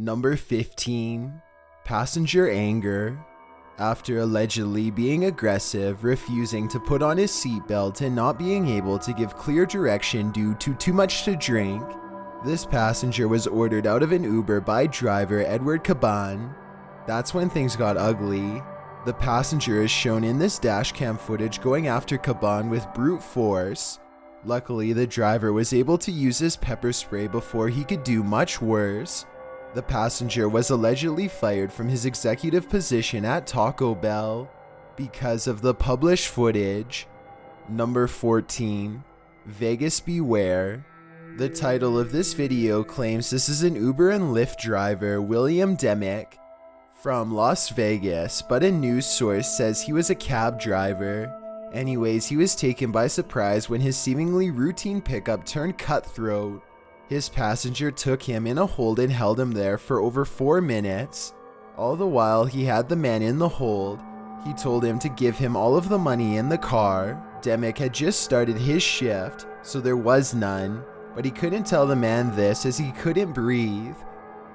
Number 15. Passenger anger. After allegedly being aggressive, refusing to put on his seatbelt, and not being able to give clear direction due to too much to drink, this passenger was ordered out of an Uber by driver Edward Caban. That's when things got ugly. The passenger is shown in this dashcam footage going after Caban with brute force. Luckily, the driver was able to use his pepper spray before he could do much worse. The passenger was allegedly fired from his executive position at Taco Bell because of the published footage. Number 14. Vegas Beware. The title of this video claims this is an Uber and Lyft driver, William Demick, from Las Vegas, but a news source says he was a cab driver. Anyways, he was taken by surprise when his seemingly routine pickup turned cutthroat. His passenger took him in a hold and held him there for over 4 minutes. All the while he had the man in the hold, he told him to give him all of the money in the car. Demick had just started his shift, so there was none, but he couldn't tell the man this as he couldn't breathe.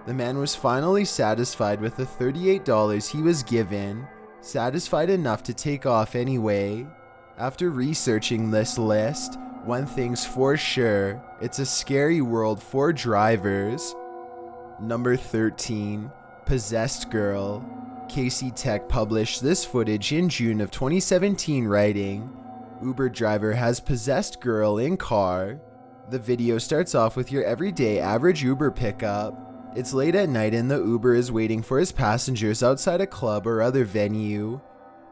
The man was finally satisfied with the $38 he was given, satisfied enough to take off anyway. After researching this list, one thing's for sure, it's a scary world for drivers. Number 13. Possessed Girl. Caseytec published this footage in June of 2017 writing, "Uber driver has possessed girl in car." The video starts off with your everyday average Uber pickup. It's late at night and the Uber is waiting for his passengers outside a club or other venue.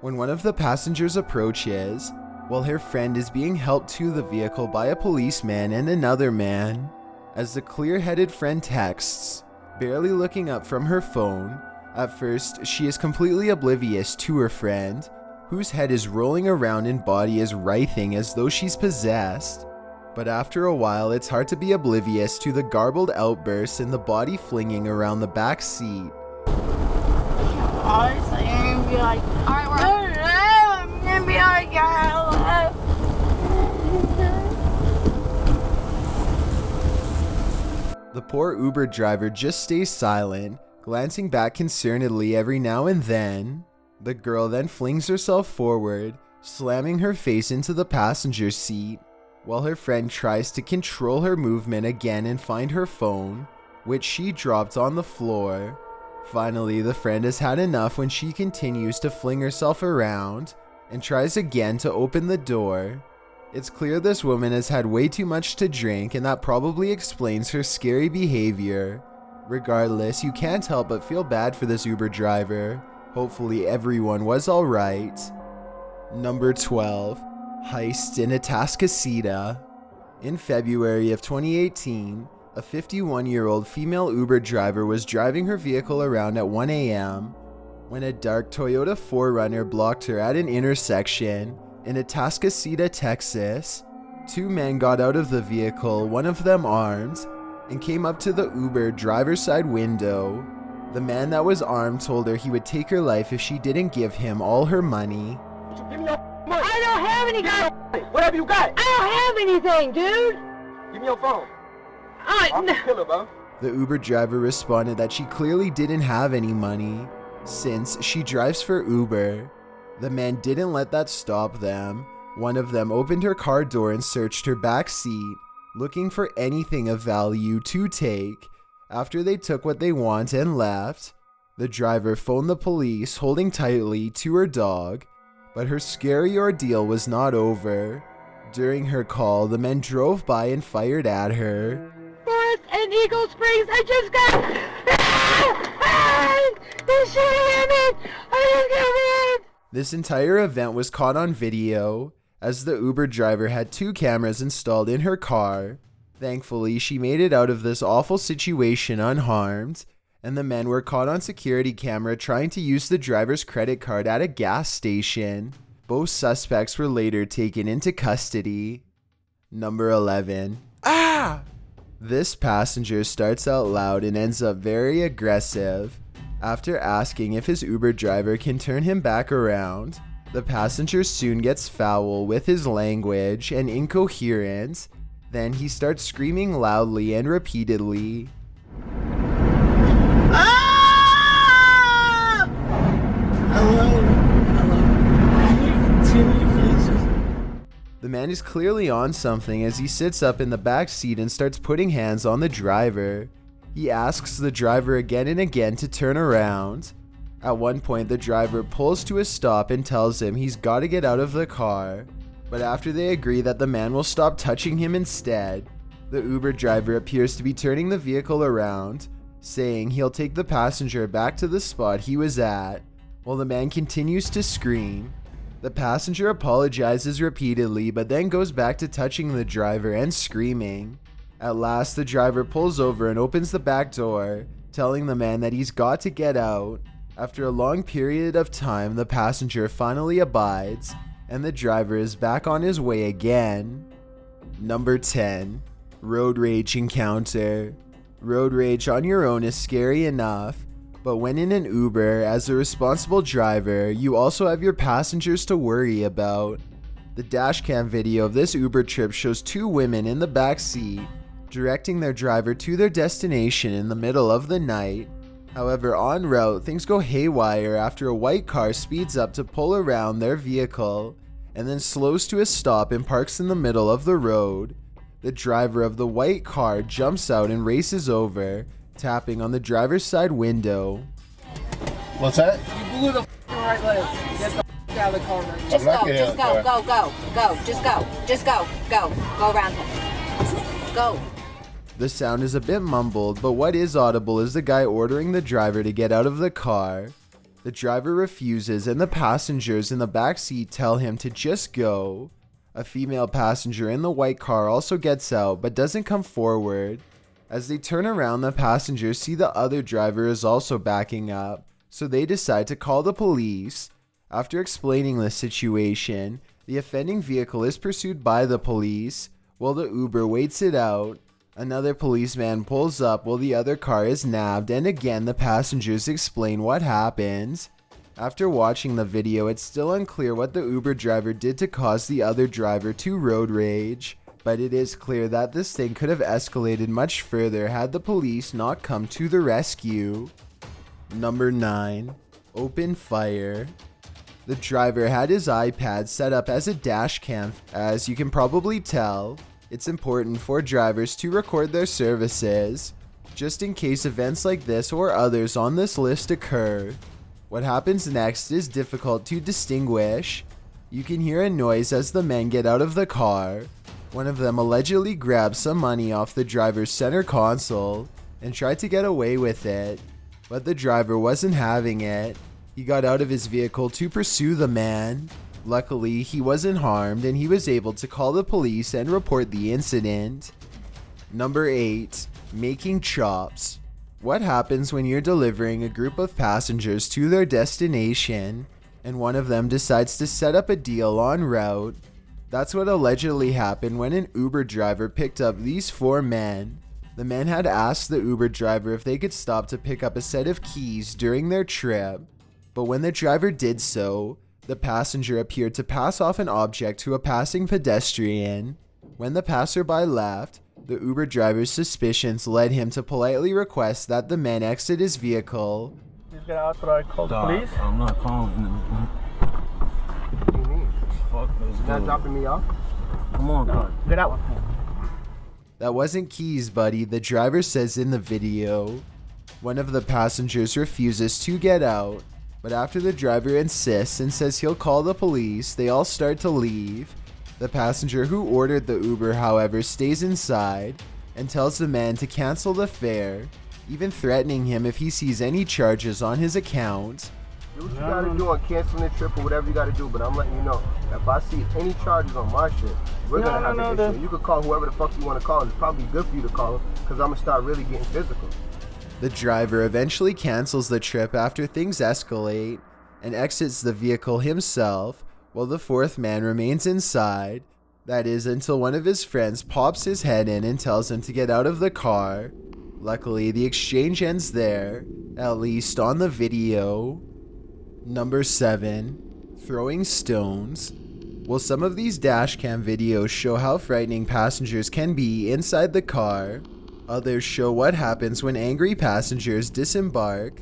When one of the passengers approaches, while her friend is being helped to the vehicle by a policeman and another man. As the clear-headed friend texts, barely looking up from her phone, at first she is completely oblivious to her friend, whose head is rolling around and body is writhing as though she's possessed. But after a while, it's hard to be oblivious to the garbled outbursts and the body flinging around the back seat. The poor Uber driver just stays silent, glancing back concernedly every now and then. The girl then flings herself forward, slamming her face into the passenger seat, while her friend tries to control her movement again and find her phone, which she dropped on the floor. Finally, the friend has had enough when she continues to fling herself around and tries again to open the door. It's clear this woman has had way too much to drink, and that probably explains her scary behavior. Regardless, you can't help but feel bad for this Uber driver. Hopefully everyone was alright. Number 12. Heist in Atascocita. In February of 2018, a 51-year-old female Uber driver was driving her vehicle around at 1 a.m. when a dark Toyota 4Runner blocked her at an intersection in Atascocita, Texas. 2 men got out of the vehicle, one of them armed, and came up to the Uber driver's side window. The man that was armed told her he would take her life if she didn't give him all her money. Give me your money. I don't have any money. Whatever you got. I don't have anything, dude. Give me your phone. I'm a killer, bro. The Uber driver responded that she clearly didn't have any money, since she drives for Uber. The man didn't let that stop them. One of them opened her car door and searched her back seat, looking for anything of value to take. After they took what they want and left, the driver phoned the police, holding tightly to her dog. But her scary ordeal was not over. During her call, the men drove by and fired at her. Forest and Eagle Springs, I just got... They're shooting at me! I just got hit! This entire event was caught on video, as the Uber driver had 2 cameras installed in her car. Thankfully, she made it out of this awful situation unharmed, and the men were caught on security camera trying to use the driver's credit card at a gas station. Both suspects were later taken into custody. Number 11. This passenger starts out loud and ends up very aggressive. After asking if his Uber driver can turn him back around, the passenger soon gets foul with his language and incoherent. Then he starts screaming loudly and repeatedly. man is clearly on something as he sits up in the back seat and starts putting hands on the driver. He asks the driver again and again to turn around. At one point, the driver pulls to a stop and tells him he's got to get out of the car. But after they agree that the man will stop touching him instead, the Uber driver appears to be turning the vehicle around, saying he'll take the passenger back to the spot he was at, while the man continues to scream. The passenger apologizes repeatedly, but then goes back to touching the driver and screaming. At last, the driver pulls over and opens the back door, telling the man that he's got to get out. After a long period of time, the passenger finally abides, and the driver is back on his way again. Number 10. Road Rage Encounter. Road rage on your own is scary enough, but when in an Uber, as a responsible driver, you also have your passengers to worry about. The dashcam video of this Uber trip shows two women in the back seat, directing their driver to their destination in the middle of the night. However, en route, things go haywire after a white car speeds up to pull around their vehicle, and then slows to a stop and parks in the middle of the road. The driver of the white car jumps out and races over, tapping on the driver's side window. What's that? You blew the right leg. Get the out of the car, man. Just go around him. Go. The sound is a bit mumbled, but what is audible is the guy ordering the driver to get out of the car. The driver refuses, and the passengers in the back seat tell him to just go. A female passenger in the white car also gets out, but doesn't come forward. As they turn around, the passengers see the other driver is also backing up, so they decide to call the police. After explaining the situation, the offending vehicle is pursued by the police, while the Uber waits it out. Another policeman pulls up while the other car is nabbed, and again the passengers explain what happened. After watching the video, it's still unclear what the Uber driver did to cause the other driver to road rage, but it is clear that this thing could have escalated much further had the police not come to the rescue. Number 9. Open fire. The driver had his iPad set up as a dash cam. As you can probably tell, it's important for drivers to record their services, just in case events like this or others on this list occur. What happens next is difficult to distinguish. You can hear a noise as the men get out of the car. One of them allegedly grabbed some money off the driver's center console and tried to get away with it, but the driver wasn't having it. He got out of his vehicle to pursue the man. Luckily, he wasn't harmed and he was able to call the police and report the incident. Number 8. Making chops. What happens when you're delivering a group of passengers to their destination and one of them decides to set up a deal en route? That's what allegedly happened when an Uber driver picked up these 4 men. The men had asked the Uber driver if they could stop to pick up a set of keys during their trip, but when the driver did so, the passenger appeared to pass off an object to a passing pedestrian. When the passerby left, the Uber driver's suspicions led him to politely request that the man exit his vehicle. Just get out, but I call the police. I'm not calling them. What do you mean? Fuck those You're not dropping me off? Come on, car. Get out. That wasn't keys, buddy, the driver says in the video. One of the passengers refuses to get out, but after the driver insists and says he'll call the police, they all start to leave. The passenger who ordered the Uber, however, stays inside and tells the man to cancel the fare, even threatening him if he sees any charges on his account. Do what you gotta do on canceling the trip or whatever you gotta do, but I'm letting you know, if I see any charges on my shit, we're gonna have an issue. You could call whoever the fuck you wanna call, and it's probably good for you to call him, because I'm gonna start really getting physical. The driver eventually cancels the trip after things escalate and exits the vehicle himself, while the 4th man remains inside. That is until one of his friends pops his head in and tells him to get out of the car. Luckily, the exchange ends there, at least on the video. Number 7. Throwing stones. While some of these dashcam videos show how frightening passengers can be inside the car, others show what happens when angry passengers disembark.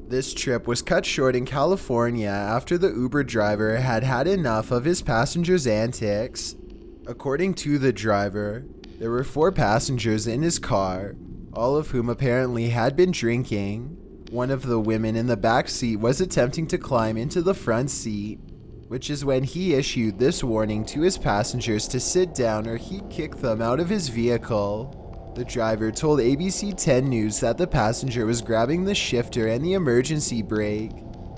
This trip was cut short in California after the Uber driver had had enough of his passengers' antics. According to the driver, there were 4 passengers in his car, all of whom apparently had been drinking. One of the women in the back seat was attempting to climb into the front seat, which is when he issued this warning to his passengers to sit down or he'd kick them out of his vehicle. The driver told ABC 10 News that the passenger was grabbing the shifter and the emergency brake.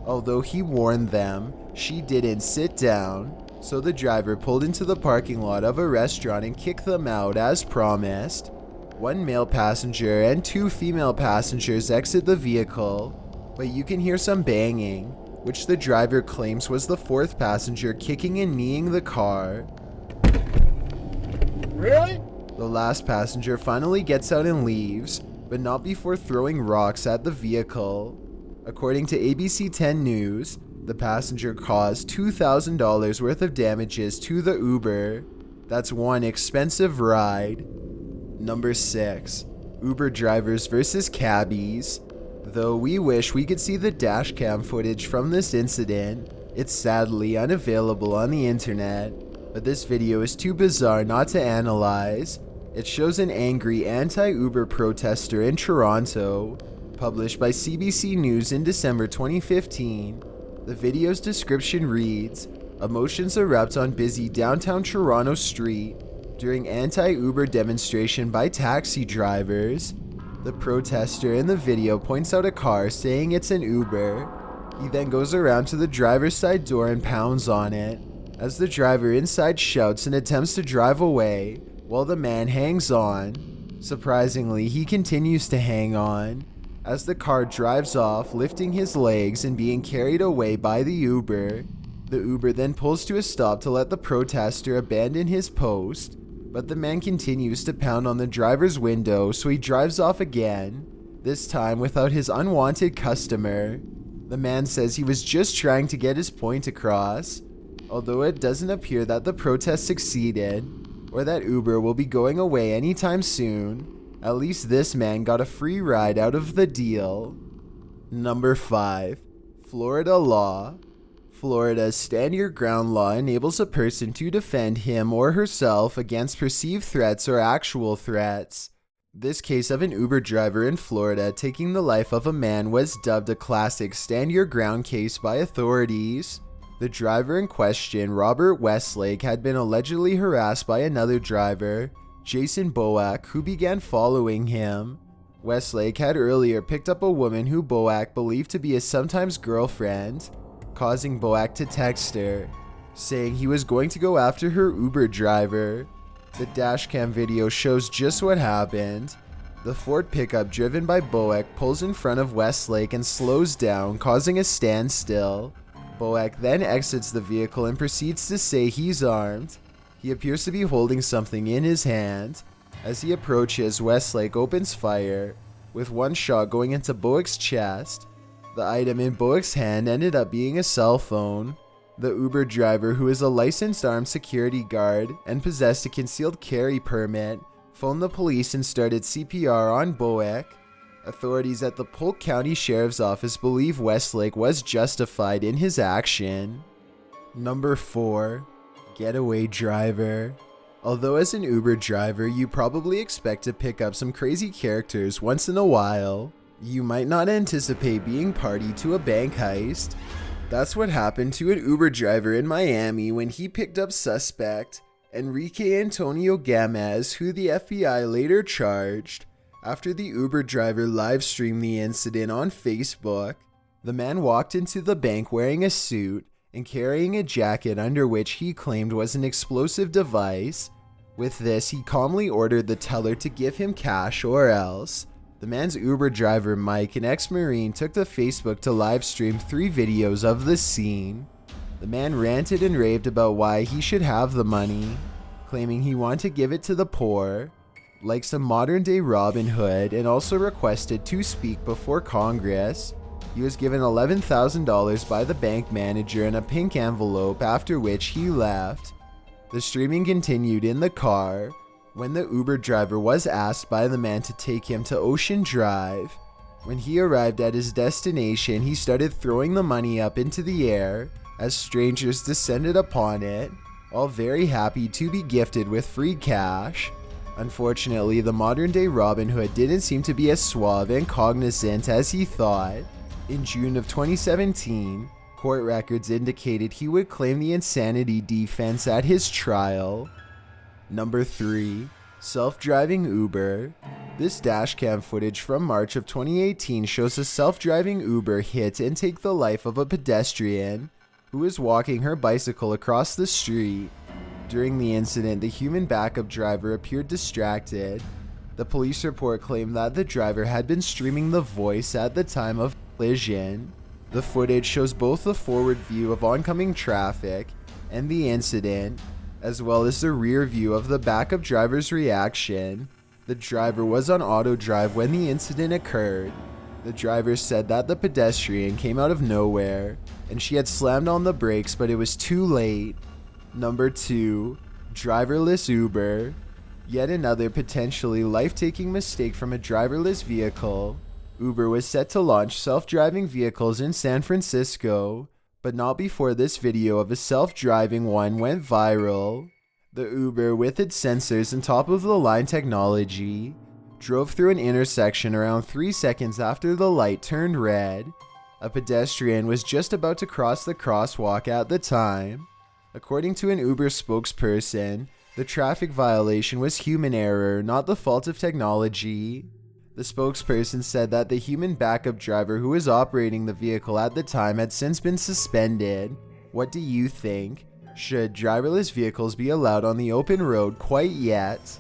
Although he warned them, she didn't sit down, so the driver pulled into the parking lot of a restaurant and kicked them out as promised. 1 male passenger and 2 female passengers exit the vehicle, but you can hear some banging, which the driver claims was the 4th passenger kicking and kneeing the car. Really? The last passenger finally gets out and leaves, but not before throwing rocks at the vehicle. According to ABC 10 News, the passenger caused $2,000 worth of damages to the Uber. That's one expensive ride. Number 6. Uber drivers versus cabbies. Though we wish we could see the dashcam footage from this incident, it's sadly unavailable on the internet, but this video is too bizarre not to analyze. It shows an angry anti-Uber protester in Toronto, published by CBC News in December 2015. The video's description reads, "Emotions erupt on busy downtown Toronto street during anti-Uber demonstration by taxi drivers." The protester in the video points out a car saying it's an Uber. He then goes around to the driver's side door and pounds on it, as the driver inside shouts and attempts to drive away, while the man hangs on. Surprisingly, he continues to hang on, as the car drives off, lifting his legs and being carried away by the Uber. The Uber then pulls to a stop to let the protester abandon his post, but the man continues to pound on the driver's window, so he drives off again, this time without his unwanted customer. The man says he was just trying to get his point across, although it doesn't appear that the protest succeeded, or that Uber will be going away anytime soon. At least this man got a free ride out of the deal. Number 5. Florida law. Florida's Stand Your Ground law enables a person to defend him or herself against perceived threats or actual threats. This case of an Uber driver in Florida taking the life of a man was dubbed a classic Stand Your Ground case by authorities. The driver in question, Robert Westlake, had been allegedly harassed by another driver, Jason Boak, who began following him. Westlake had earlier picked up a woman who Boak believed to be his sometimes girlfriend, causing Boak to text her, saying he was going to go after her Uber driver. The dashcam video shows just what happened. The Ford pickup driven by Boak pulls in front of Westlake and slows down, causing a standstill. Boak then exits the vehicle and proceeds to say he's armed. He appears to be holding something in his hand. As he approaches, Westlake opens fire, with one shot going into Boak's chest. The item in Boak's hand ended up being a cell phone. The Uber driver, who is a licensed armed security guard and possessed a concealed carry permit, phoned the police and started CPR on Boak. Authorities at the Polk County Sheriff's Office believe Westlake was justified in his action. Number 4. Getaway driver. Although as an Uber driver, you probably expect to pick up some crazy characters once in a while, you might not anticipate being party to a bank heist. That's what happened to an Uber driver in Miami when he picked up suspect Enrique Antonio Gamez, who the FBI later charged. After the Uber driver live-streamed the incident on Facebook, the man walked into the bank wearing a suit and carrying a jacket under which he claimed was an explosive device. With this, he calmly ordered the teller to give him cash or else. The man's Uber driver, Mike, an ex-Marine, took to Facebook to live-stream 3 videos of the scene. The man ranted and raved about why he should have the money, claiming he wanted to give it to the poor, like some modern-day Robin Hood, and also requested to speak before Congress. He was given $11,000 by the bank manager in a pink envelope, after which he left. The streaming continued in the car when the Uber driver was asked by the man to take him to Ocean Drive. When he arrived at his destination, he started throwing the money up into the air as strangers descended upon it. all very happy to be gifted with free cash. Unfortunately, the modern-day Robin Hood didn't seem to be as suave and cognizant as he thought. In June of 2017, court records indicated he would claim the insanity defense at his trial. Number 3. Self-driving Uber. This dashcam footage from March of 2018 shows a self-driving Uber hit and take the life of a pedestrian who was walking her bicycle across the street. During the incident, the human backup driver appeared distracted. The police report claimed that the driver had been streaming The Voice at the time of collision. The footage shows both the forward view of oncoming traffic and the incident, as well as the rear view of the backup driver's reaction. The driver was on auto drive when the incident occurred. The driver said that the pedestrian came out of nowhere and she had slammed on the brakes, but it was too late. Number 2. Driverless Uber. Yet another potentially life-taking mistake from a driverless vehicle. Uber was set to launch self-driving vehicles in San Francisco, but not before this video of a self-driving one went viral. The Uber, with its sensors and top-of-the-line technology, drove through an intersection around 3 seconds after the light turned red. A pedestrian was just about to cross the crosswalk at the time. According to an Uber spokesperson, the traffic violation was human error, not the fault of technology. The spokesperson said that the human backup driver who was operating the vehicle at the time had since been suspended. What do you think? Should driverless vehicles be allowed on the open road quite yet?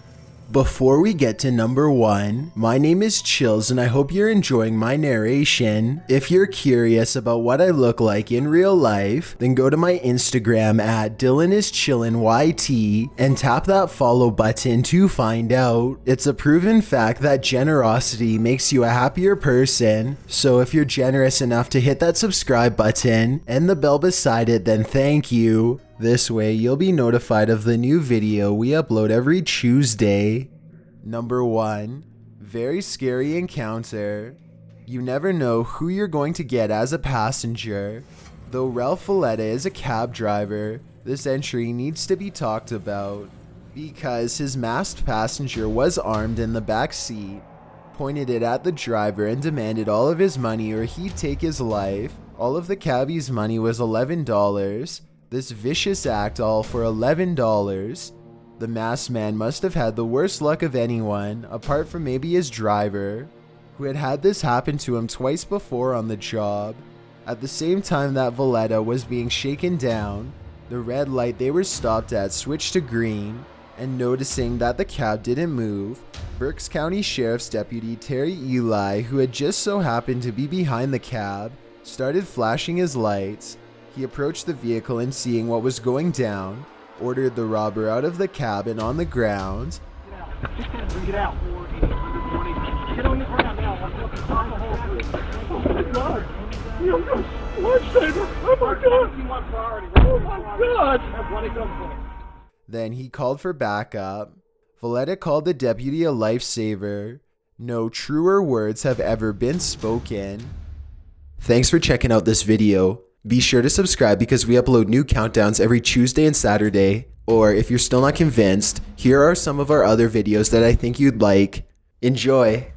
Before we get to number 1, my name is Chills and I hope you're enjoying my narration. If you're curious about what I look like in real life, then go to my Instagram at DylanIsChillinYT and tap that follow button to find out. It's a proven fact that generosity makes you a happier person, so if you're generous enough to hit that subscribe button and the bell beside it, then thank you. This way, you'll be notified of the new video we upload every Tuesday. Number 1. Very scary encounter. You never know who you're going to get as a passenger. Though Ralph Valletta is a cab driver, this entry needs to be talked about, because his masked passenger was armed in the back seat, pointed it at the driver and demanded all of his money or he'd take his life. All of the cabbie's money was $11. This vicious act all for $11. The masked man must have had the worst luck of anyone, apart from maybe his driver, who had had this happen to him twice before on the job. At the same time that Valletta was being shaken down, the red light they were stopped at switched to green, and noticing that the cab didn't move, Berks County Sheriff's Deputy Terry Eli, who had just so happened to be behind the cab, started flashing his lights. He approached the vehicle and, seeing what was going down, ordered the robber out of the cab and on the ground. Get out. Get on the ground now. Oh my God. Lifesaver. Oh my God. Oh my God. Then he called for backup. Valletta called the deputy a lifesaver. No truer words have ever been spoken. Thanks for checking out this video. Be sure to subscribe because we upload new countdowns every Tuesday and Saturday. Or if you're still not convinced, here are some of our other videos that I think you'd like. Enjoy!